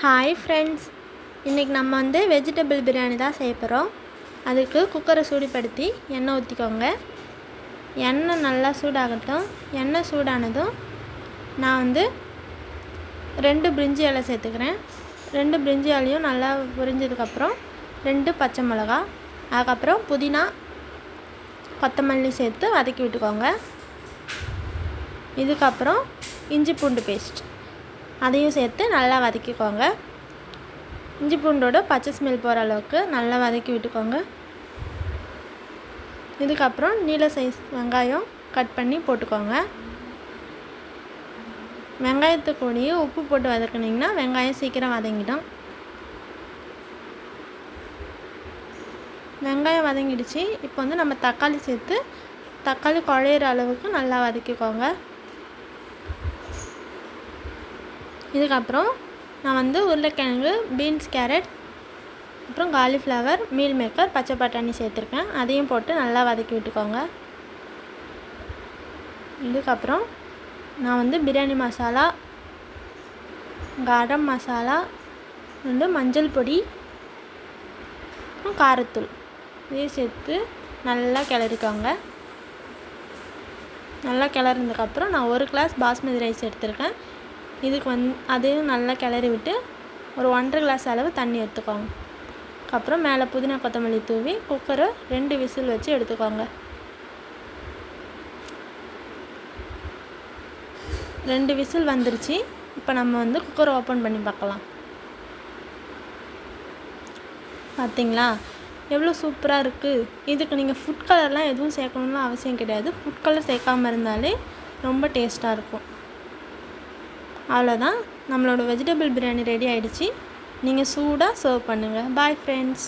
Hi friends, இன்றைக்கி நம்ம வந்து வெஜிடபிள் பிரியாணி தான் செய்ய போகிறோம். அதுக்கு குக்கரை சூடுபடுத்தி எண்ணெய் ஊற்றிக்கோங்க. எண்ணெய் நல்லா சூடாகட்டும். எண்ணெய் சூடானதும் நான் வந்து 2 பிரிஞ்சி இலை சேர்த்துக்கிறேன். 2 பிரிஞ்சி இலையும் நல்லா பொரிஞ்சதுக்கப்புறம் 2 பச்சை மிளகா, அதுக்கப்புறம் புதினா கொத்தமல்லி சேர்த்து வதக்கி விட்டுக்கோங்க. இதுக்கப்புறம் இஞ்சி பூண்டு பேஸ்ட் அதையும் சேர்த்து நல்லா வதக்கிக்கோங்க. இஞ்சி பூண்டோட பச்சை ஸ்மெல் போகிற அளவுக்கு நல்லா வதக்கி விட்டுக்கோங்க. இதுக்கப்புறம் நீல சைஸ் வெங்காயம் கட் பண்ணி போட்டுக்கோங்க. வெங்காயத்துக்கூடயே உப்பு போட்டு வதக்குனிங்கன்னா வெங்காயம் சீக்கிரம் வதங்கிடும். வெங்காயம் வதங்கிடுச்சு. இப்போ வந்து நம்ம தக்காளி சேர்த்து தக்காளி குழையிற அளவுக்கு நல்லா வதக்கிக்கோங்க. இதுக்கப்புறம் நான் வந்து உருளைக்கிழங்கு, பீன்ஸ், கேரட், அப்புறம் காலிஃப்ளவர், மீல் மேக்கர், பச்சை பட்டாணி சேர்த்துருக்கேன். அதையும் போட்டு நல்லா வதக்கி விட்டுக்கோங்க. இதுக்கப்புறம் நான் வந்து பிரியாணி மசாலா, கரம் மசாலா, மஞ்சள் பொடி, காரத்தூள் இதையும் சேர்த்து நல்லா கிளறிக்கோங்க. நல்லா கிளறினதுக்கப்புறம் நான் 1 கிளாஸ் பாஸ்மதி ரைஸ் எடுத்திருக்கேன். இதுக்கு அதையும் நல்லா கிளறி விட்டு ஒரு 1.5 கிளாஸ் அளவு தண்ணி எடுத்துக்கோங்க. அப்புறம் மேலே புதினா கொத்தமல்லி தூவி குக்கரை 2 விசில் வச்சு எடுத்துக்கோங்க. 2 விசில் வந்துருச்சு. இப்போ நம்ம வந்து குக்கரை ஓப்பன் பண்ணி பார்க்கலாம். பார்த்தீங்களா எவ்வளோ சூப்பராக இருக்குது. இதுக்கு நீங்கள் ஃபுட் கலர்லாம் எதுவும் சேர்க்கணுன்னு அவசியம் கிடையாது. ஃபுட் கலர் சேர்க்காமல் இருந்தாலே ரொம்ப டேஸ்ட்டாக இருக்கும். அவ்வளோதான், நம்மளோட வெஜிடபிள் பிரியாணி ரெடி ஆகிடுச்சு. நீங்கள் சூடாக சர்வ் பண்ணுங்கள். Bye friends.